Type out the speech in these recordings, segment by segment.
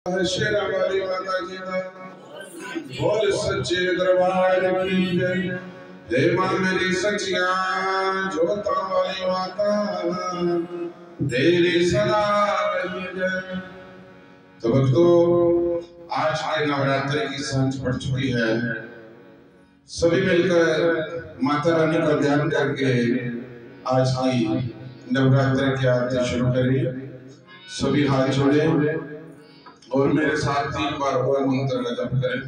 शेरा वाली माता जी का बोल सच्चे दरबार की जय। हे मां मेरी सचिया जोता वाली माता तेरी सदा की जय। तो भक्तों, आज के नवरात्रि की सांझ पड़ चुकी है। सभी मिलकर माता रानी का ध्यान करके आज की नवरात्रि की आरती शुरू करें। सभी हाथ जोड़े और मेरे साथ 3 बार ओम मंत्र का जप करें।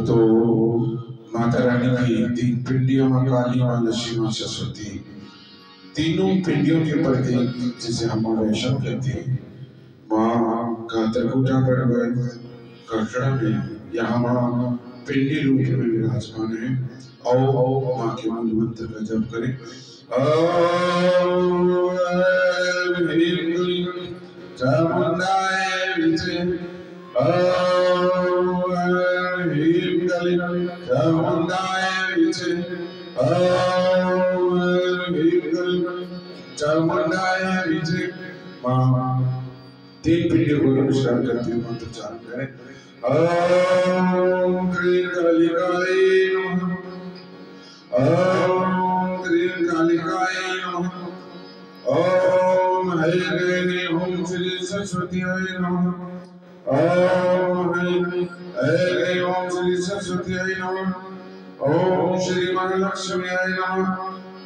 तो माता रानी की 3 पिंडियों में काली मां, लक्ष्मी मां, सरस्वती, तीनों पिंडियों के प्रतीक जिसे हम वैष्णव कहते हैं। मां का त्रिकुटा गढ़ कटरा में यहाँ मां पिंडी रूप में विराजमान है। आओ मां के मूल मंत्र का जप करें। ओम ह्रीं चामुंडाय विद्महे, ओम ह्रीं चामुंडाय विद्महे, ओम ह्रीं चामुंडाय विद्महे। मां 3 पिंडियों को नमस्कार करते हुए मंत्र उच्चारण करें। ओम ह्रीं कालिकाय नमः, ओम ह्रीं कालिकाय नमः, ओम ऐं ओम श्री सरस्वत्याय नमः, ओम ऐं ओम श्री सरस्वत्याय नमः, ओम श्री महालक्ष्म्याय नमः,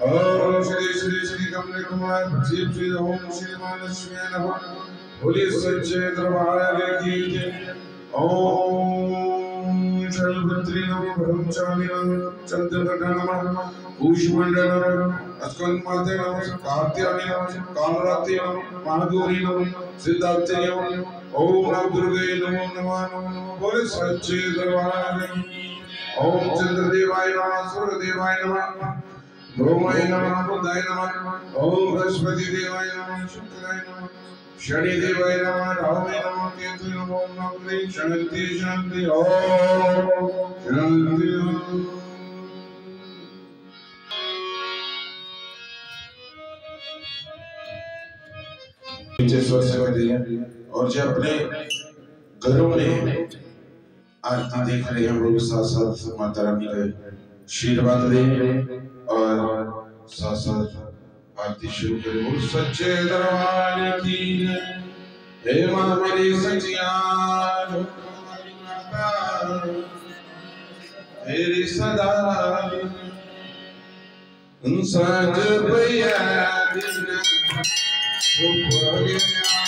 ओम श्री श्री श्री कमल कुमार शिव श्री ओम श्री महालक्ष्म्याय नमः। बोलिए सच्चे दरबार की जय। ओम शैलपुत्री नमः, ब्रह्मचारी नमः, चंद्रघटा नमः, कूष्मांडा नमः, अस्कंदमाते नमः, कात्यायनी नमः, कालरात्रि नमः, महागौरी नमः, सिद्धार्थी नमः, ओम नवदुर्गे नमो नमः। बोले सच्चे दरबार। ओम चंद्रदेवाय नमः, सूर्यदेवाय नमः, ब्रह्माय नमः, बुधाय नमः, ओम बृहस्पति देवाय नमः, शुक्राय नमः, शनि देवाय नमः, राहुवे नमः, केतु नमः, नमः शांति शांति ओम शांति। नीचे स्वर से करिए और जो अपने घरों में आरती देख रहे हैं वो भी साथ साथ माता रानी का आशीर्वाद लें और साथ साथ आरती शुरू करें। वो सच्चे दरबार की हे मां मेरी सचिया तेरी सदा सज भैया दिन चुप हो गया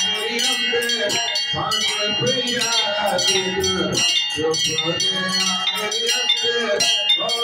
मेरी अम्बे, सज भैया दिन चुप हो गया मेरी अम्बे, और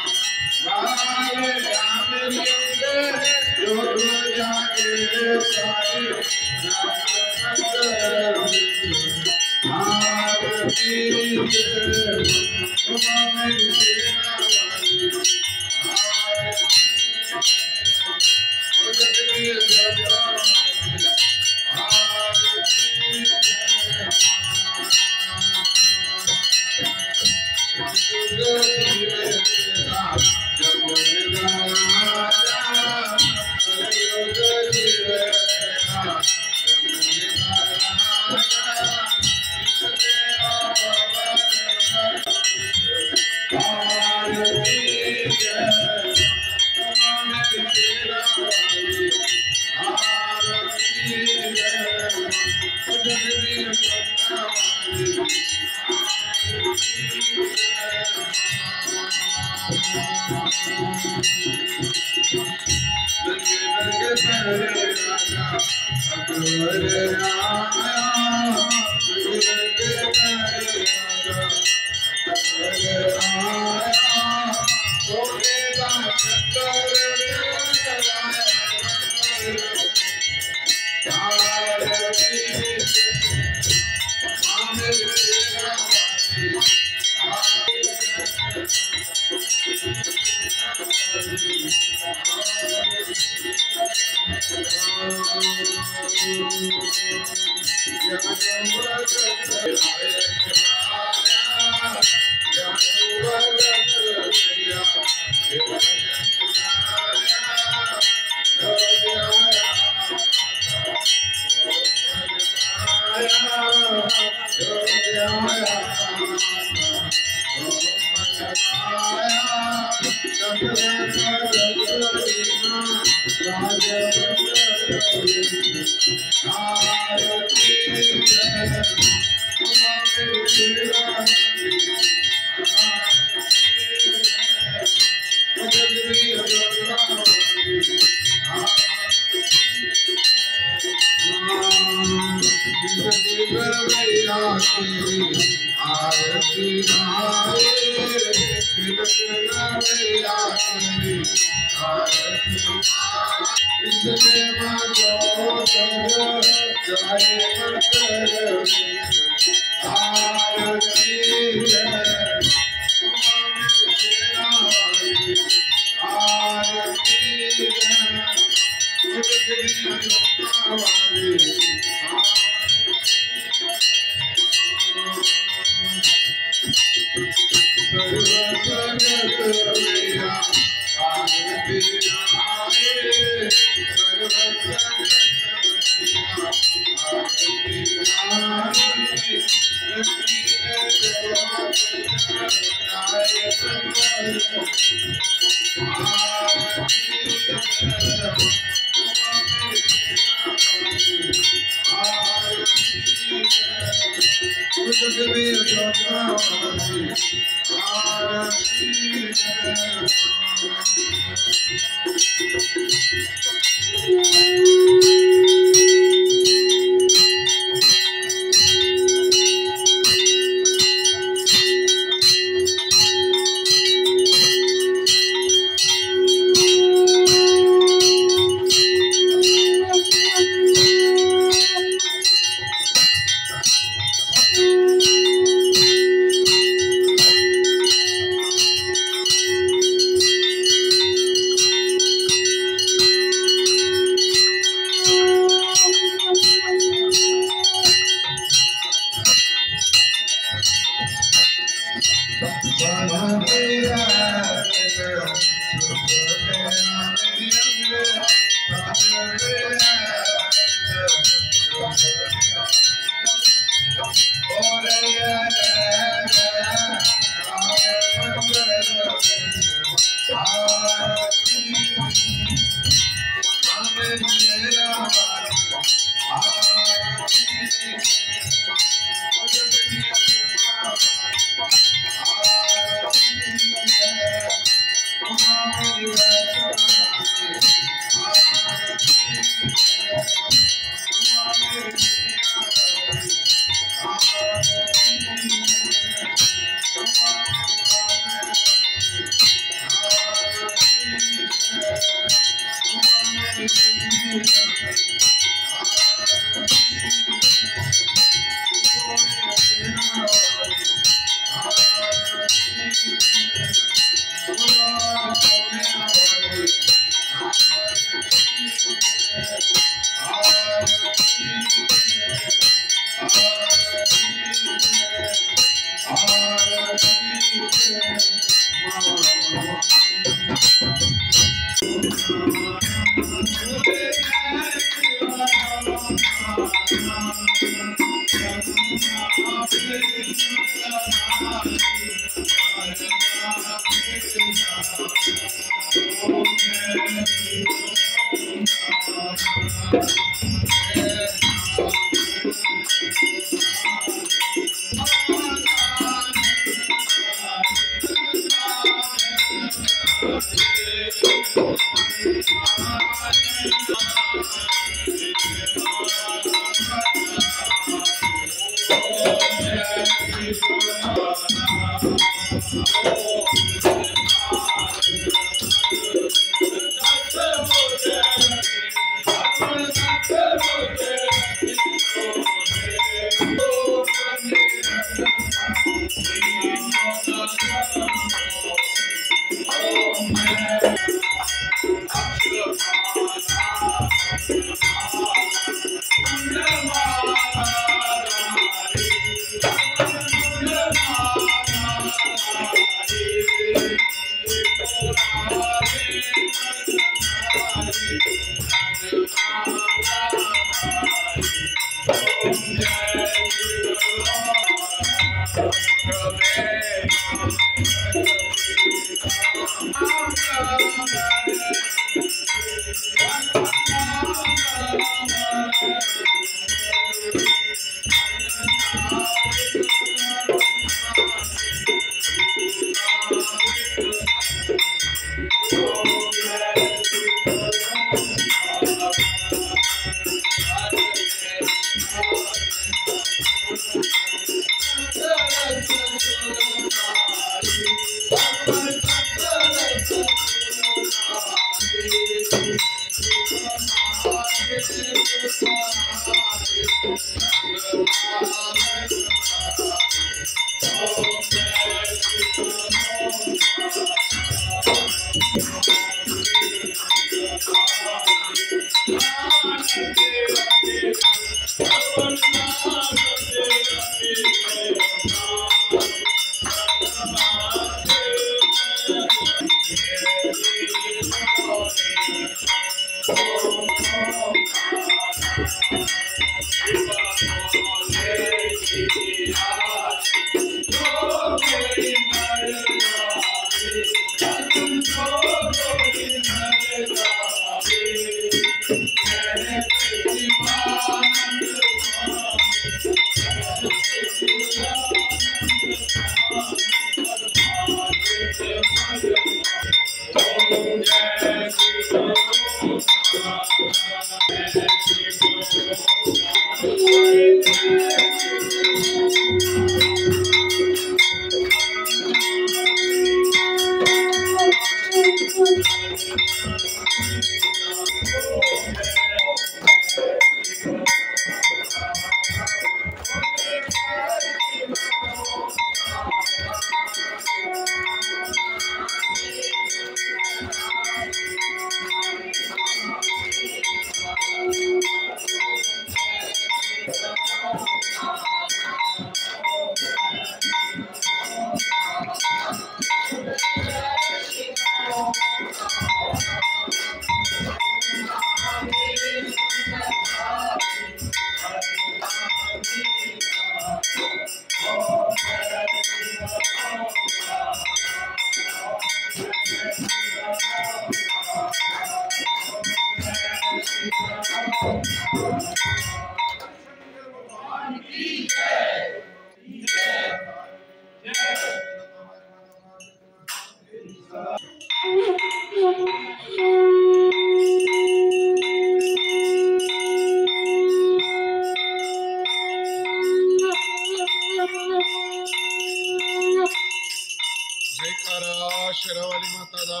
शेरावाली माता दा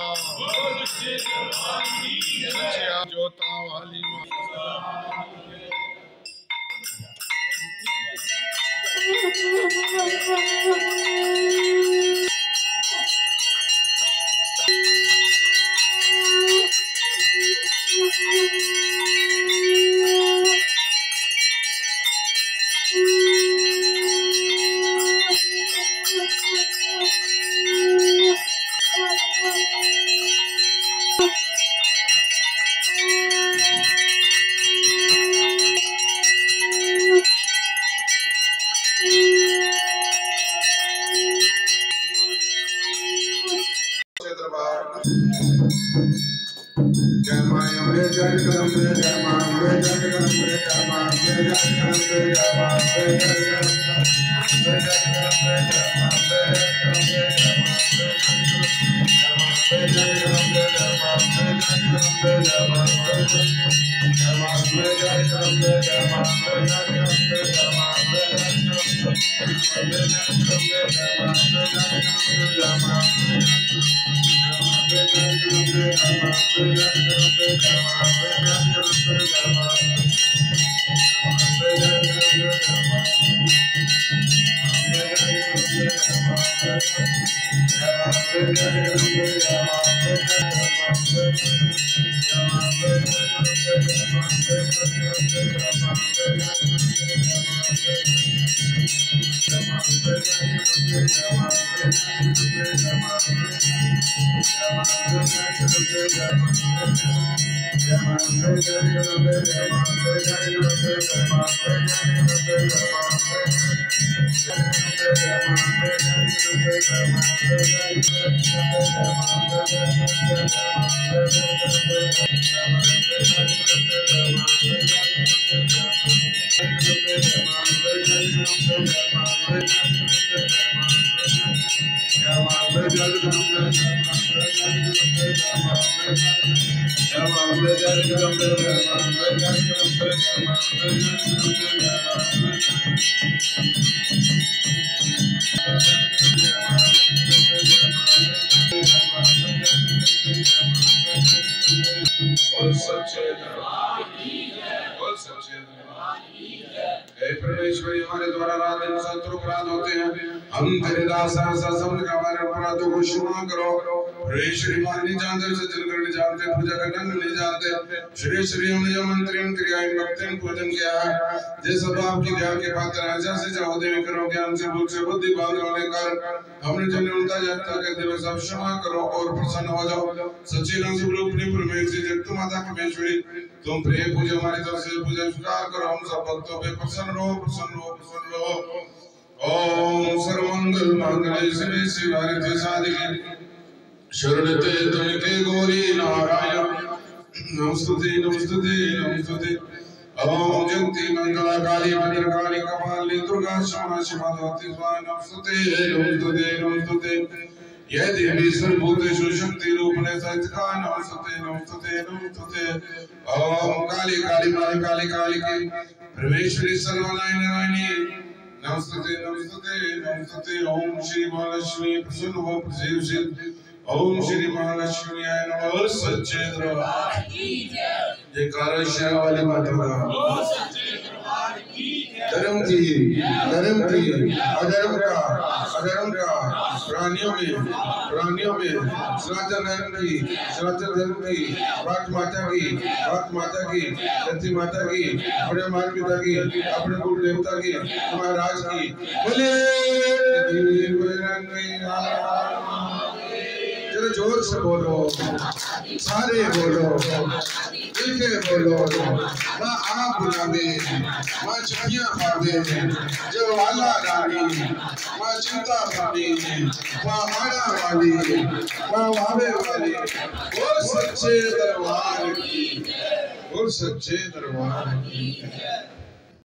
जोता वाली सच्चे हे परमेश्वरी हमारे द्वारा रात दिन शत्रु अपराध होते हैं हम तेरे दास हैं समझ कर हमारे अपराधों को क्षमा करो परमेश्वरी मान नहीं जानते सज्जन कर नहीं जानते पूजा करना नहीं जानते श्री श्री हमने जो मंत्री क्रियाएं भक्तिन पूजन किया है जिस सब आपकी ध्यान के पात्र ऐसा से चाहो देवी करो ज्ञान से बुद्धि से बुद्धि बांध होने कर हमने जो न्यूनता जाता कहते हुए सब क्षमा करो और प्रसन्न हो जाओ सच्ची रंग से रूपनी परमेश्वरी जगत माता परमेश्वरी तुम प्रिय पूजा हमारी तरफ से पूजा स्वीकार करो हम सब भक्तों पे प्रसन्न रहो प्रसन्न रहो प्रसन्न रहो ओम सर्वमंगल मांगल्ये शिवे शिवार्थे साधिके शरणते त्र्यंबके गौरी नारायण नमस्तुते नमस्तुते नमस्तुते ओम जयंती मंगला काली भद्रकाली कपालिनी दुर्गा क्षमा शिवा भगवती स्वाहा नमस्तुते नमस्तुते नमस्तुते ये देवी सर्वभूतेषु शक्ति रूपने सत्का नमस्तुते नमस्तुते नमस्तुते ओम काली काली मां काली काली की परमेश्वरी सर्वनारायण नारायणी नमस्तुते नमस्तुते नमस्तुते ओम श्री महालक्ष्मी प्रसन्न हो प्रसीद ओम श्री महालक्ष्मी आय नमः सच्चे दरबार की जय जयकारा श्याम वाली माता का धर्म की अधर्म का प्राणियों में सनातन धर्म की बात माता की धरती माता की अपने माता पिता की अपने कुल देवता की हमारे राज की बोले चलो जोर से बोलो सारे बोलो मिलके बोलो माँ आप बुलावे माँ चुपियाँ पावे जो वाला रानी माँ चिंता पानी माँ आड़ा वाली माँ वावे वाली और सच्चे दरबार की